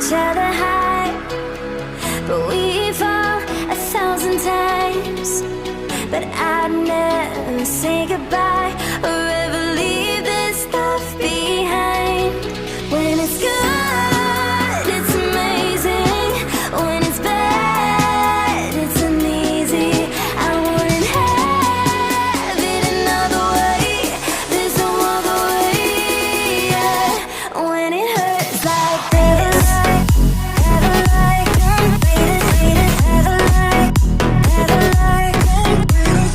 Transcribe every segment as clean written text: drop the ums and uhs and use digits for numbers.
each other high, but we fall 1,000 times. But I'd never say goodbye or ever leave this stuff behind. When it's good, it's amazing. When it's bad, it's uneasy. I wouldn't have it another way. There's no other way, yeah. When it hurts like this, never like completed, never like, never like completed,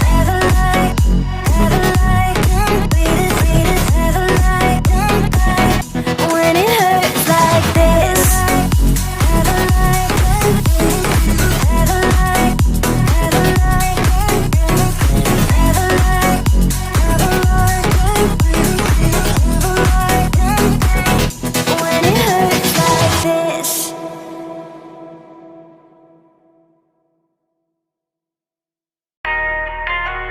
never like, never like completed, never like completed. When it hurts like this, never like completed, never like, never like completed, never like, never like completed, never like completed. When it hurts like this.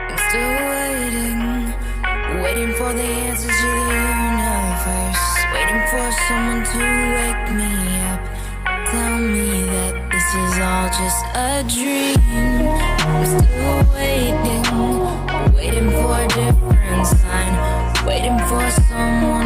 I'm still waiting for the answers to the universe, waiting for someone to wake me up, tell me that this is all just a dream. I'm still waiting for a different sign, waiting for someone